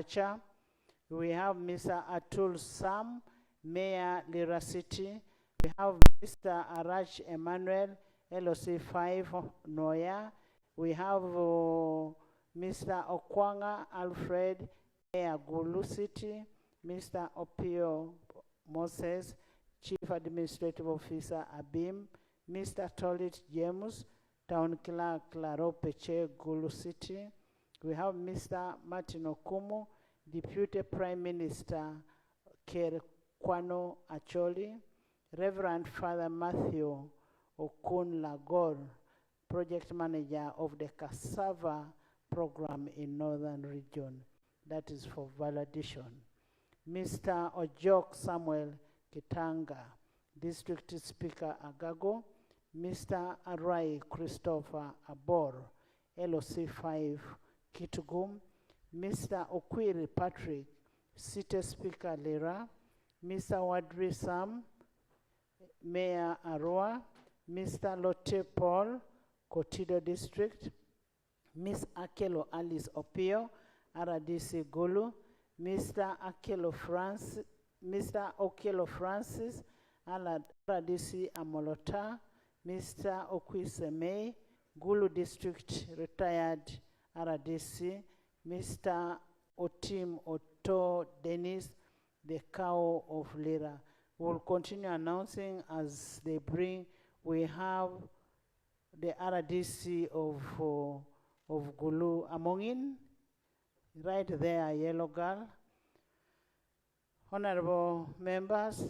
Agriculture. We have Mr. Atul Sam, Mayor, Lira City. We have Mr. Arach Emmanuel, LOC 5, Noya. We have Mr. Okwanga Alfred, Mayor, Gulu City. Mr. Opio Moses, Chief Administrative Officer, Abim. Mr. Tolit James, Town Clerk, Claro Peche, Gulu City. We have Mr. Martin Okumu, Deputy Prime Minister, Ker Kwano Acholi. Reverend Father Matthew Okun Lagor, Project Manager of the Cassava Program in Northern Region. That is for validation. Mr. Ojok Samuel Kitanga, District Speaker Agago. Mr. Arai Christopher Abor, LOC 5 Kitugum. Mr. Okwiri Patrick, City Speaker Lira. Mr. Wadri Sam, Mayor Arua. Mr. Lotte Paul, Kotido District. Miss Akelo Alice Opio, RDC Gulu. Mr. Okelo Francis, RDC Amolota. Mr. Okwise May, Gulu District Retired RDC. Mr. Otim Otto Dennis, the cow of Lira. We'll continue announcing as they bring. We have the RDC of Gulu Amongin, right there, yellow girl. Honorable members,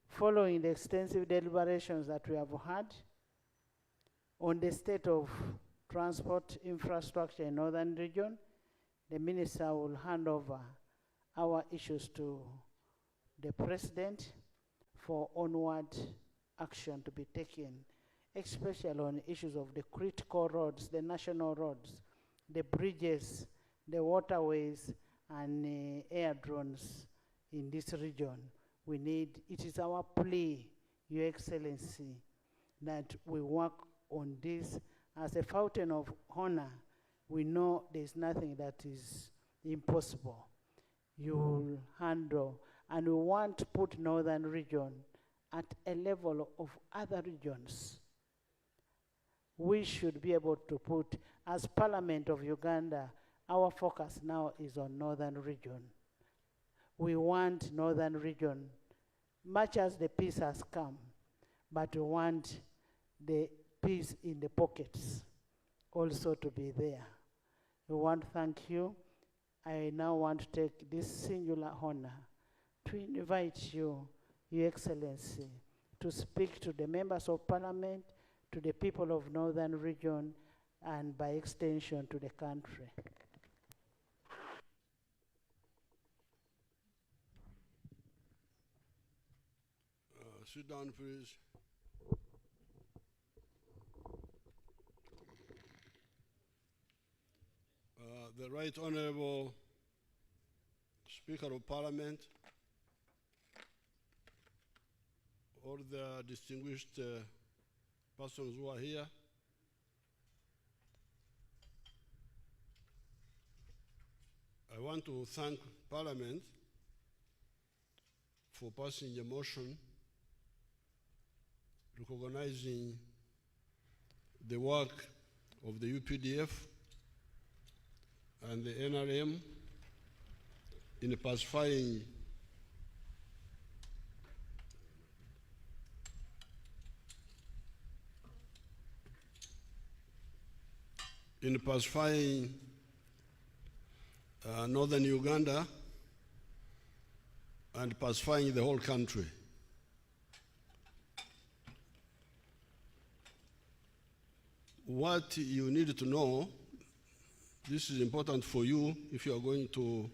following the extensive deliberations that we have had on the state of transport infrastructure in Northern Region, the Minister will hand over our issues to the President for onward action to be taken, especially on issues of the critical roads, the national roads, the bridges, the waterways, and air drones in this region. We need, it is our plea, Your Excellency, that we work on this as a fountain of honor. We know there's nothing that is impossible. You'll handle, and we want to put Northern Region at a level of other regions. We should be able to put, as Parliament of Uganda, our focus now is on Northern Region. We want Northern Region, much as the peace has come, but we want the peace in the pockets also to be there. We want to thank you. I now want to take this singular honor to invite you, Your Excellency, to speak to the members of Parliament, to the people of Northern Region, and by extension to the country. Sit down, please. The Right Honorable Speaker of Parliament, all the distinguished persons who are here, I want to thank Parliament for passing a motion recognizing the work of the UPDF and the NRM in pacifying northern Uganda and pacifying the whole country. What you need to know, this is important for you if you are going to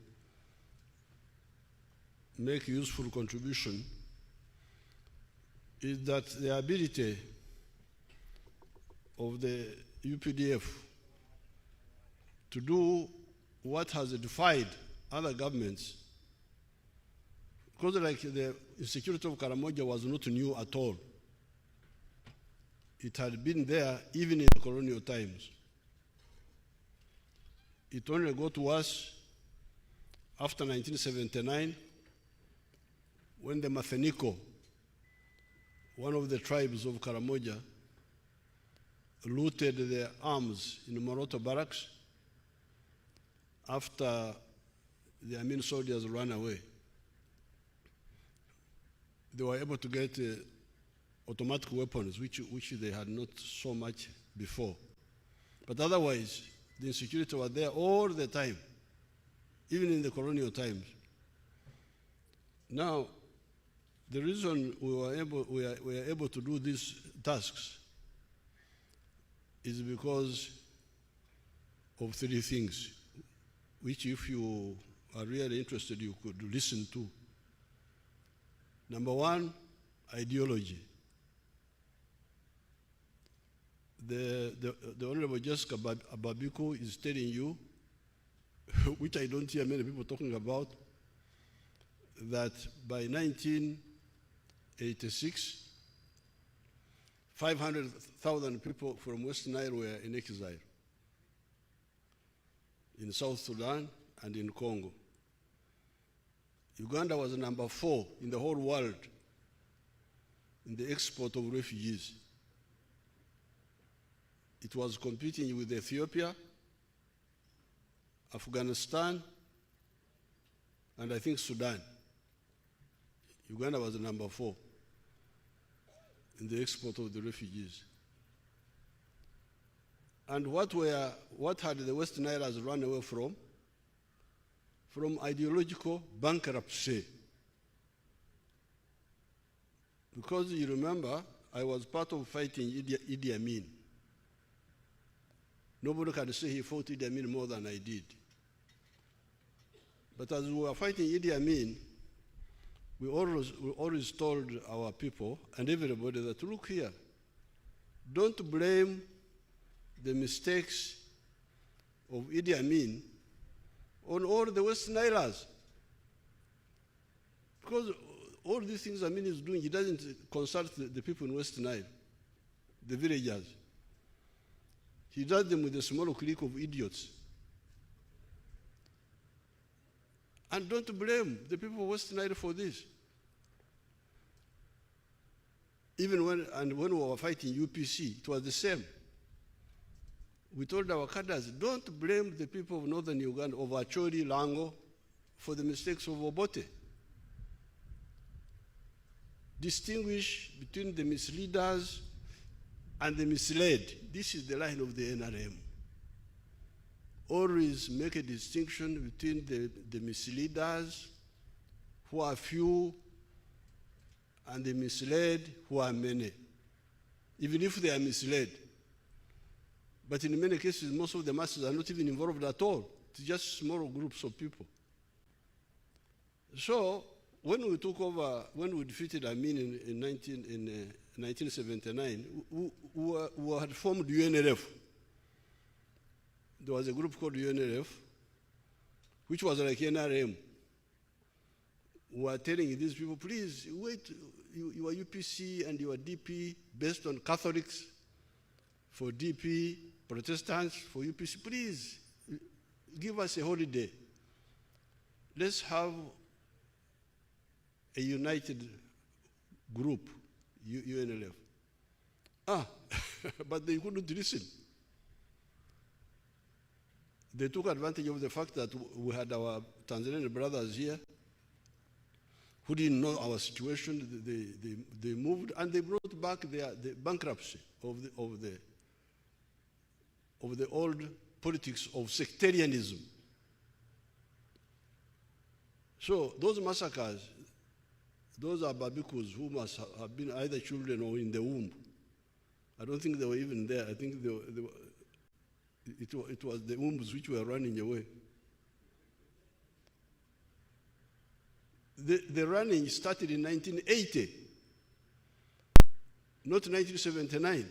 make useful contribution, is that the ability of the UPDF to do what has defied other governments, because like the insecurity of Karamoja was not new at all. It had been there even in colonial times. It only got worse after 1979, when the Matheniko, one of the tribes of Karamoja, looted their arms in Moroto barracks after the Amin soldiers ran away. They were able to get automatic weapons, which they had not so much before. But otherwise, the insecurity was there all the time, even in the colonial times. Now, the reason we were able to do these tasks is because of three things, which if you are really interested, you could listen to. Number one, ideology. The Honorable Jessica Ababiku is telling you, which I don't hear many people talking about, that by 1986, 500,000 people from West Nile were in exile in South Sudan and in Congo. Uganda was number 4 in the whole world in the export of refugees. It was competing with Ethiopia, Afghanistan, and I think Sudan. Uganda was number 4 in the export of the refugees. And what had the West Nile's run away from? From ideological bankruptcy. Because you remember, I was part of fighting Idi Amin. Nobody can say he fought Idi Amin more than I did. But as we were fighting Idi Amin, we always told our people and everybody that, look here, don't blame the mistakes of Idi Amin on all the West Nilers. Because all these things Amin is doing, he doesn't consult the people in West Nile, the villagers. He does them with a small clique of idiots. And don't blame the people of West Nile for this. Even when we were fighting UPC, it was the same. We told our cadres, don't blame the people of northern Uganda, of Acholi, Lango, for the mistakes of Obote. Distinguish between the misleaders and the misled. This is the line of the NRM. Always make a distinction between the misleaders, who are few, and the misled, who are many, even if they are misled. But in many cases, most of the masses are not even involved at all. It's just small groups of people. So when we took over, when we defeated Amin in 1979, we had formed UNLF. There was a group called UNLF, which was like NRM. We were telling these people, please, wait, you are UPC and you are DP based on Catholics for DP, Protestants for UPC. Please, give us a holiday. Let's have a united group, UNLF. But they couldn't listen. They took advantage of the fact that we had our Tanzanian brothers here who didn't know our situation. They moved and they brought back the bankruptcy of the old politics of sectarianism. So those massacres, those are Babikus who must have been either children or in the womb. I don't think they were even there. I think it was the wombs which were running away. The running started in 1980, not 1979.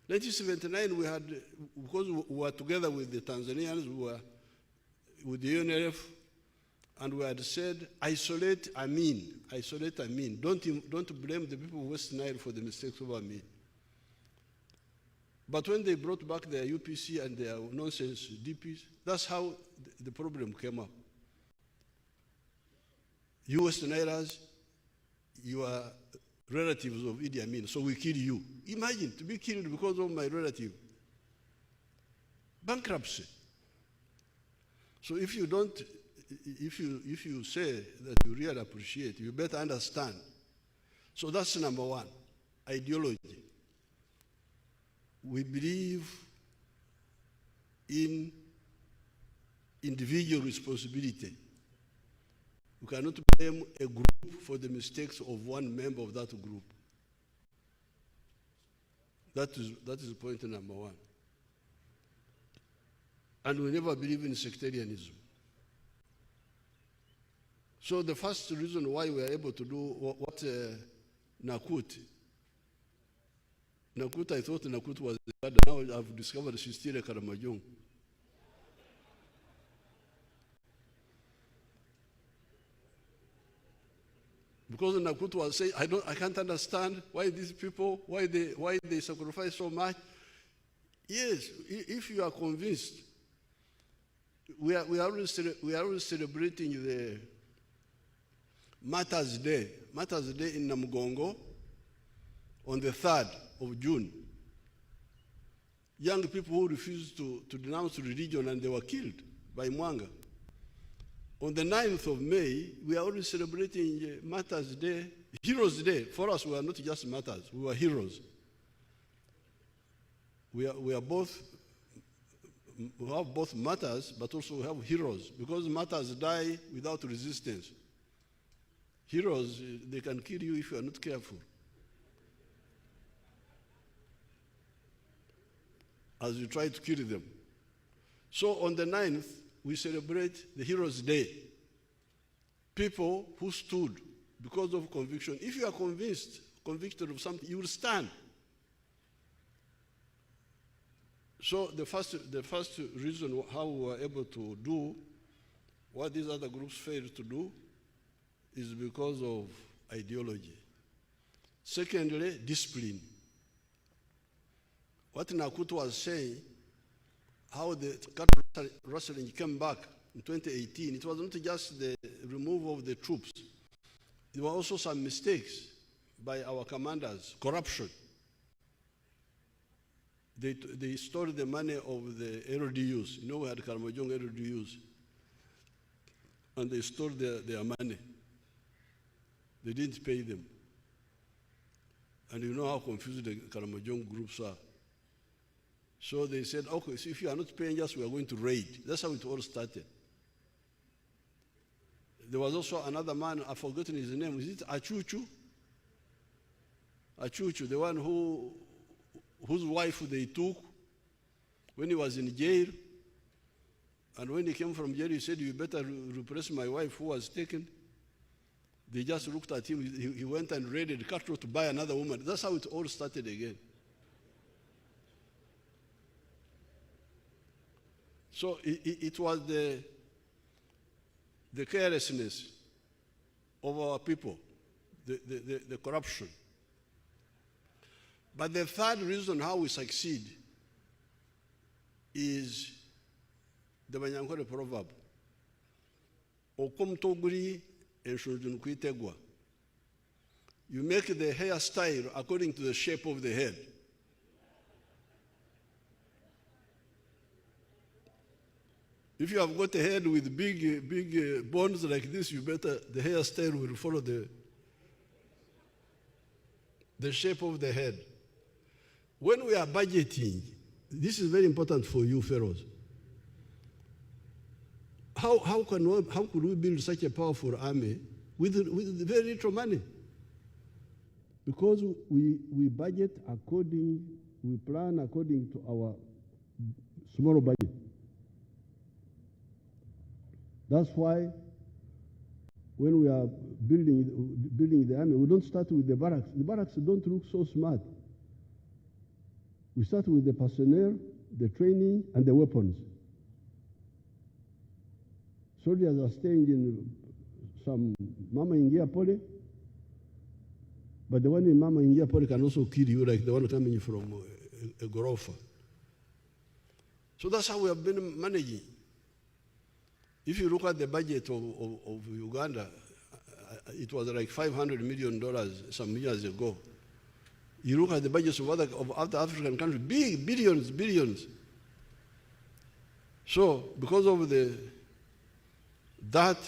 1979 we had, because we were together with the Tanzanians, we were with the UNLF, and we had said, isolate Amin. Don't blame the people of West Nile for the mistakes of Amin. But when they brought back their UPC and their nonsense DPs, that's how the problem came up. You Westerners, you are relatives of Idi Amin, so we kill you. Imagine to be killed because of my relative. Bankruptcy. So if you don't, if you say that you really appreciate, you better understand. So that's number one, ideology. We believe in individual responsibility. You cannot blame a group for the mistakes of one member of that group. That is point number one. And we never believe in sectarianism. So the first reason why we are able to do what Nakut, I thought Nakut was the other. Now I've discovered she's still a Karamajong. Because Nakut was saying, I can't understand why these people, why they sacrifice so much. Yes, if you are convinced, we are always celebrating the Martyrs' Day in Namugongo on the 3rd of June. Young people who refused to denounce religion and they were killed by Mwanga. On the 9th of May, we are always celebrating Martyrs' Day, Heroes' Day. For us, we are not just martyrs, we were heroes. We have both martyrs, but also we have heroes, because martyrs die without resistance. Heroes, they can kill you if you are not careful. As you try to kill them. So on the 9th, we celebrate the Heroes' Day. People who stood because of conviction. If you are convicted of something, you will stand. So the first reason how we were able to do what these other groups failed to do is because of ideology. Secondly, discipline. What Nakut was saying, how the cattle rustling came back in 2018, it was not just the removal of the troops. There were also some mistakes by our commanders, corruption. They stole the money of the LDUs. You know, we had Karamojong LDUs. And they stole their money. They didn't pay them. And you know how confused the Karamojong groups are. So they said, okay, so if you are not paying us, we are going to raid. That's how it all started. There was also another man, I've forgotten his name. Is it Achuchu? Achuchu, the one whose wife they took when he was in jail. And when he came from jail, he said, you better repress my wife who was taken. They just looked at him. He went and raided cattle to buy another woman. That's how it all started again. So it was the carelessness of our people, the corruption. But the third reason how we succeed is the Banyankore proverb. Okom toguri enshojun kuitegwa. You make the hairstyle according to the shape of the head. If you have got a head with big bones like this, the hairstyle will follow the shape of the head. When we are budgeting, this is very important for you fellows. How could we build such a powerful army with very little money? Because we budget we plan according to our small budget. That's why when we are building the army, we don't start with the barracks. The barracks don't look so smart. We start with the personnel, the training, and the weapons. Soldiers are staying in some Mama Ingia Pole, but the one in Mama Ingia Pole can also kill you, like the one coming from a Gorofa. So that's how we have been managing. If you look at the budget of Uganda, it was like $500 million some years ago. You look at the budgets of other African countries, big, billions. So because of that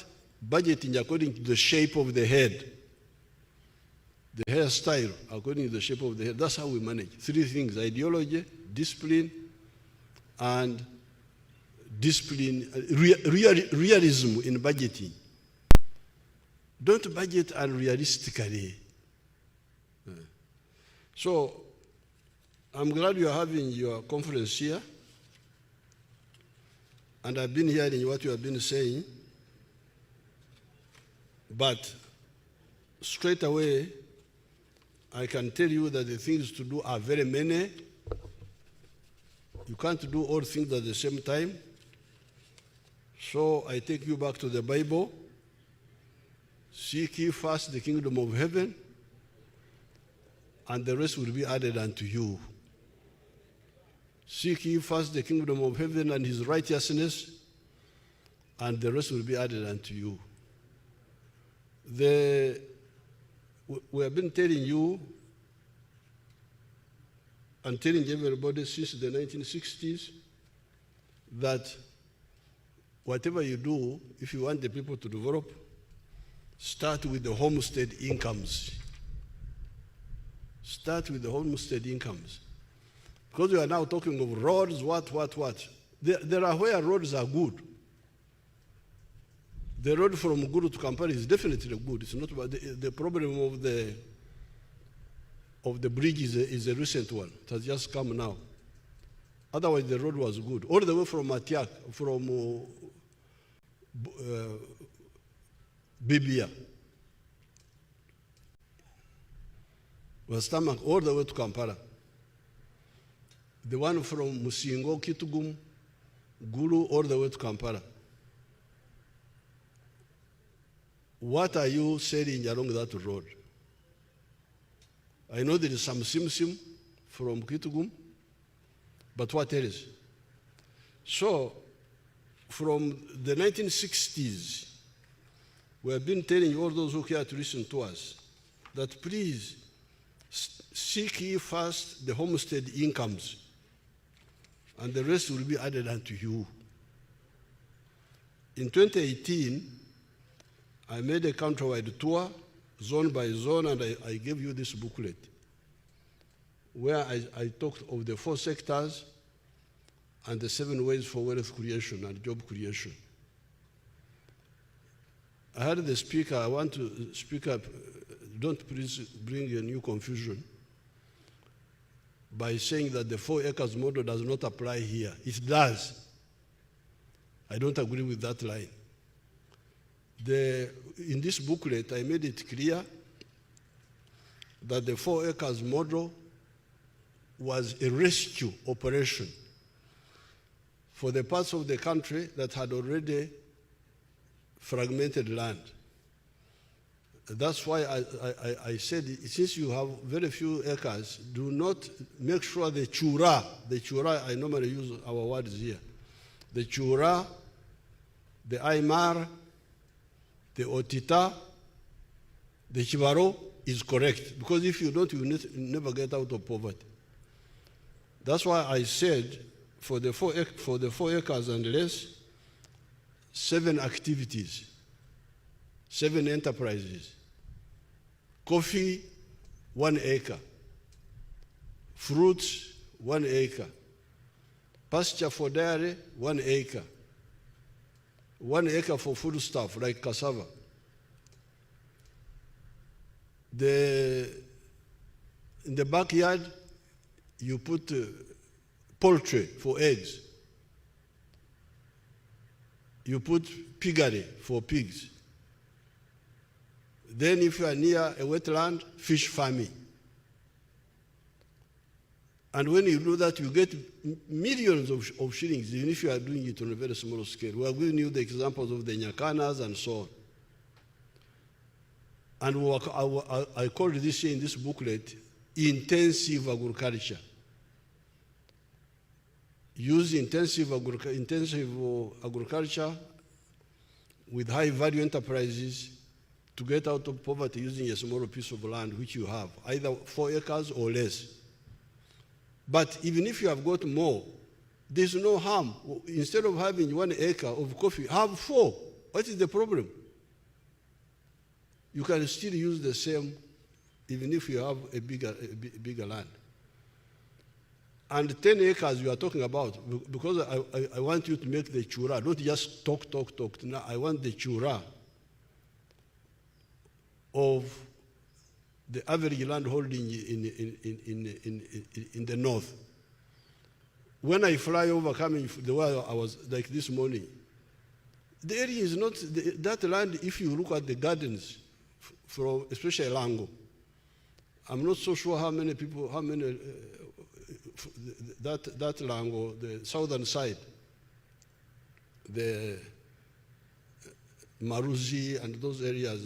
budgeting according to the shape of the head, the hairstyle according to the shape of the head, that's how we manage. Three things: ideology, discipline, and realism in budgeting. Don't budget unrealistically. So I'm glad you're having your conference here. And I've been hearing what you have been saying. But straight away, I can tell you that the things to do are very many. You can't do all things at the same time. So I take you back to the Bible. Seek ye first the kingdom of heaven, and the rest will be added unto you. Seek ye first the kingdom of heaven and his righteousness, and the rest will be added unto you. We have been telling you and telling everybody since the 1960s that whatever you do, if you want the people to develop, start with the homestead incomes. Start with the homestead incomes. Because we are now talking of roads, what. There are where roads are good. The road from Gulu to Kampala is definitely good. It's not about the problem of the bridge is a recent one. It has just come now. Otherwise, the road was good. All the way from Matiak, from Bibia, was tarmac all the way to Kampala. The one from Musingo, Kitugum, Gulu, all the way to Kampala. What are you selling along that road? I know there is some simsim from Kitugum, but what else? So, from the 1960s, we have been telling all those who care to listen to us that please seek ye first the homestead incomes, and the rest will be added unto you. In 2018, I made a countrywide tour, zone by zone, and I gave you this booklet where I talked of the 4 sectors and the 7 ways for wealth creation and job creation. I heard the speaker, I want to speak up, don't please bring a new confusion by saying that the 4 acres model does not apply here. It does. I don't agree with that line. In this booklet, I made it clear that the 4 acres model was a rescue operation for the parts of the country that had already fragmented land. That's why I said, since you have very few acres, do not make sure the chura, I normally use our words here, the chura, the Aymar, the Otita, the Chivaro is correct. Because if you don't, you will never get out of poverty. That's why I said, for the 4 acres and less, 7 activities, 7 enterprises. Coffee, 1 acre. Fruits, 1 acre. Pasture for dairy, 1 acre. 1 acre for foodstuff like cassava. In the backyard, you put poultry for eggs. You put piggery for pigs. Then if you are near a wetland, fish farming. And when you do that, you get millions of shillings, even if you are doing it on a very small scale. We are giving you the examples of the Nyakanas and so on. And I called this here in this booklet, intensive agriculture. Use intensive agriculture with high-value enterprises to get out of poverty using a small piece of land which you have, either 4 acres or less. But even if you have got more, there's no harm. Instead of having 1 acre of coffee, have 4. What is the problem? You can still use the same even if you have a bigger land. And 10 acres you are talking about, because I want you to make the chura, don't just talk. Now I want the chura of the average land holding in the north. When I fly over coming the way I was like this morning, the area is not, that land, if you look at the gardens, from especially Lango, I'm not so sure how many people, that Lango, the southern side, the Maruzi and those areas,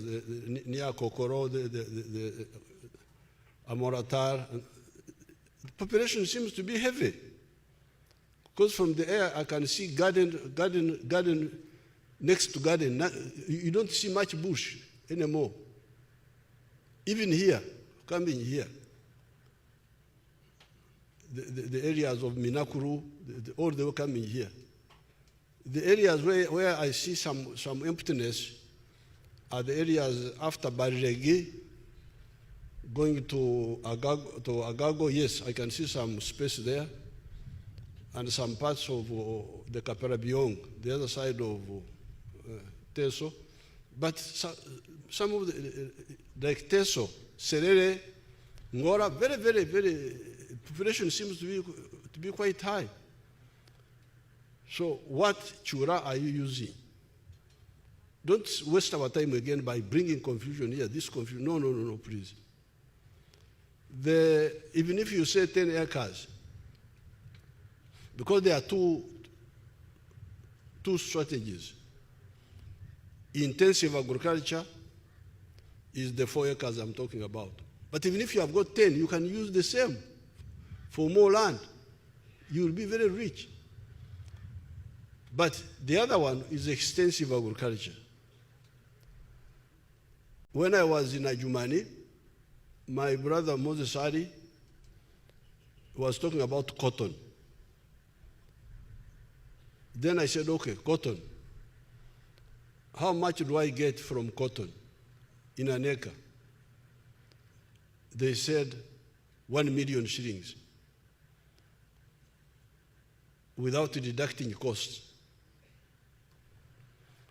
near Kokoro, the Amoratar, the population seems to be heavy. Because from the air I can see garden next to garden. You don't see much bush anymore. Even here, coming here, the areas of Minakuru, all they were coming here. The areas where I see some emptiness are the areas after Bariregi, going to Agago. Yes, I can see some space there, and some parts of the Kaparabiong, the other side of Teso. But some of the, like Teso, Serere, Ngora, very, population seems to be quite high. So what chura are you using? Don't waste our time again by bringing confusion here, this confusion. No, please. Even if you say 10 acres, because there are two strategies. Intensive agriculture is the 4 acres I'm talking about. But even if you have got 10, you can use the same for more land. You will be very rich. But the other one is extensive agriculture. When I was in Ajumani, my brother Moses Ari was talking about cotton. Then I said, okay, cotton. How much do I get from cotton in an acre? They said 1 million shillings without deducting costs.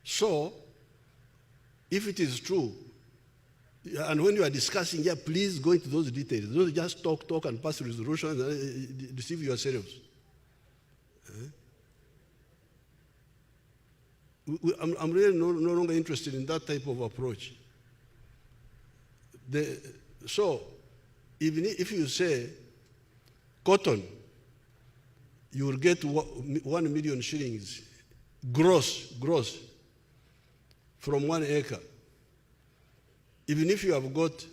So, if it is true, and when you are discussing, yeah, please go into those details. Don't just talk and pass resolutions and deceive yourselves. I'm really no longer interested in that type of approach. So, even if you say cotton, you will get 1 million shillings gross from 1 acre. Even if you have got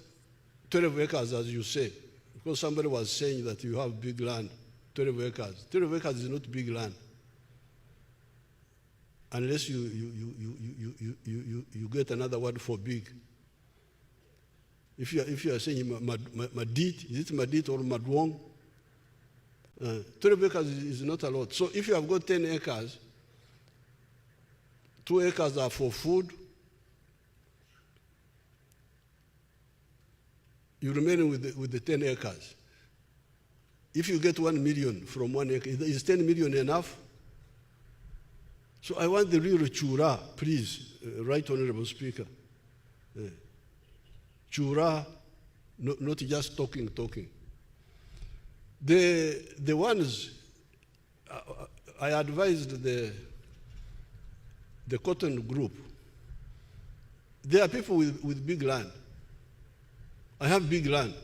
12 acres, as you say, because somebody was saying that you have big land, 12 acres. 12 acres is not big land, unless you get another word for big. If you are saying Madit, is it Madit or Madwong? 12 acres is not a lot. So if you have got 10 acres, 2 acres are for food. You remain with the 10 acres. If you get 1 million from 1 acre, is 10 million enough? So I want the real chura, please, Right Honorable Speaker. Chura, not just talking. The ones, I advised the cotton group. There are people with big land. I have big land.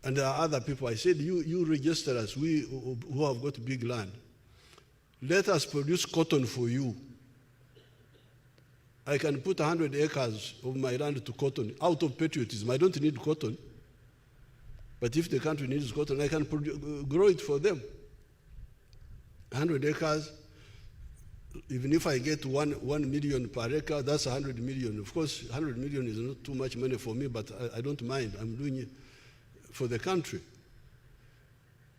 And there are other people. I said, you register us, we who have got big land. Let us produce cotton for you. I can put 100 acres of my land to cotton out of patriotism. I don't need cotton. But if the country needs cotton, I can grow it for them. 100 acres, even if I get 1 million per acre, that's 100 million. Of course, 100 million is not too much money for me, but I don't mind. I'm doing it for the country.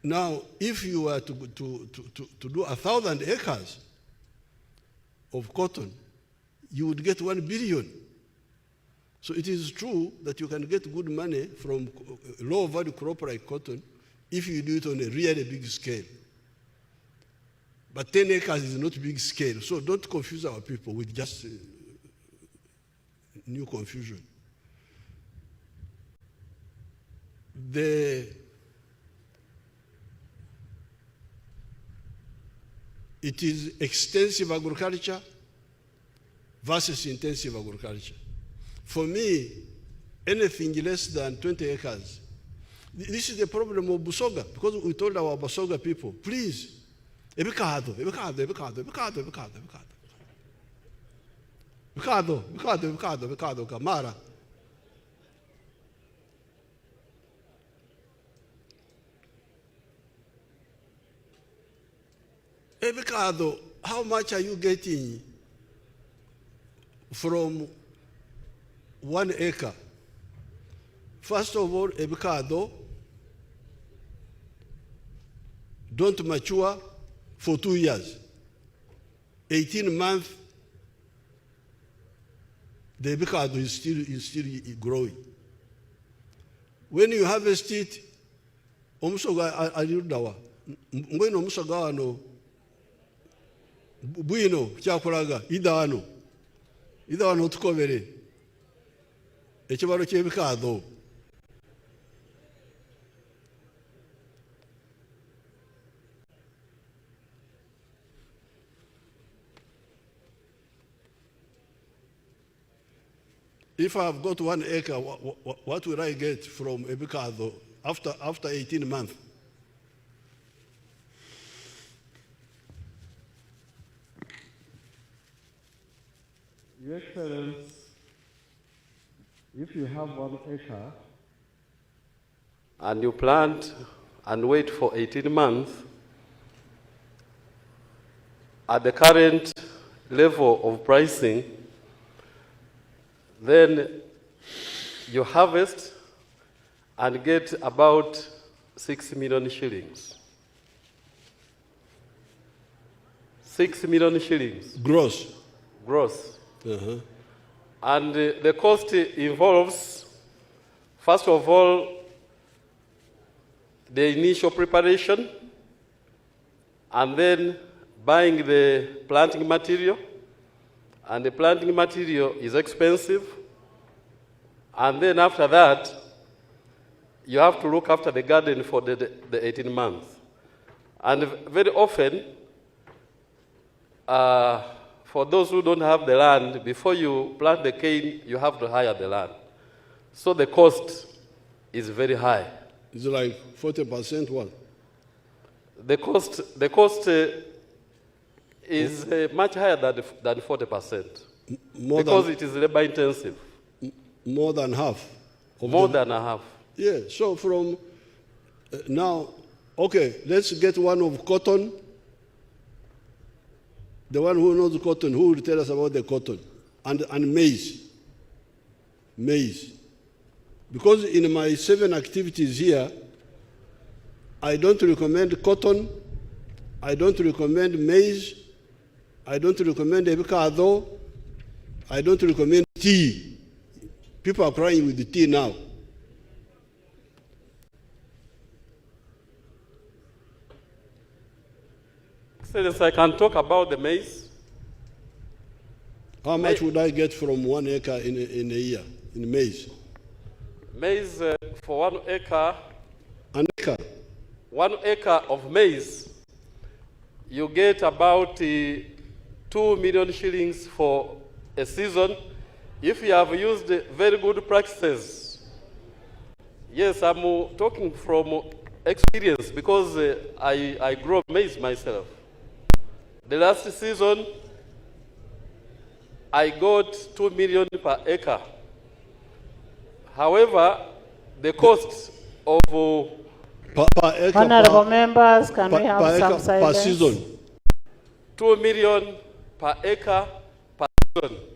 Now, if you were to do 1,000 acres of cotton, you would get 1 billion. So it is true that you can get good money from low value crop like cotton if you do it on a really big scale. But 10 acres is not big scale, so don't confuse our people with just new confusion. It is extensive agriculture versus intensive agriculture. For me, anything less than 20 acres, this is the problem of Busoga, because we told our Busoga people, please, ebikado, kamara. Ebikado, how much are you getting from 1 acre? First of all, ebikado don't mature for 2 years. 18 months, the ebikado is still growing. When you harvest it, omusoga alirudawa. Ngweno omusoga wano bwino kyakulaga idano tukobere ekibalo ky'ebikado. If I have got 1 acre, what will I get from ebikado after 18 months? Your Excellency, if you have 1 acre and you plant and wait for 18 months, at the current level of pricing, then you harvest and get about 6 million shillings. 6 million shillings. Gross. Uh-huh. And the cost involves, first of all, the initial preparation, and then buying the planting material. And the planting material is expensive. And then after that, you have to look after the garden for the 18 months. And very often, for those who don't have the land, before you plant the cane, you have to hire the land. So the cost is very high. Is it like 40% what? The cost is much higher than 40%. Because it is labor intensive. More than half? More than a half. Yeah, so from now, okay, let's get one of cotton. The one who knows cotton, who will tell us about the cotton? And maize. Maize. Because in my 7 activities here, I don't recommend cotton, I don't recommend maize, I don't recommend ebikado, I don't recommend tea. People are crying with the tea now. Excellency, I can talk about the maize. How much would I get from 1 acre in a year in maize? Maize for 1 acre. An acre? 1 acre of maize, you get about 2 million shillings for a season if you have used very good practices. Yes, I'm talking from experience because I grow maize myself. The last season, I got 2 million per acre. However, the cost of per acre, Honorable members, can we have some acre, silence? per season. 2 million per acre per season.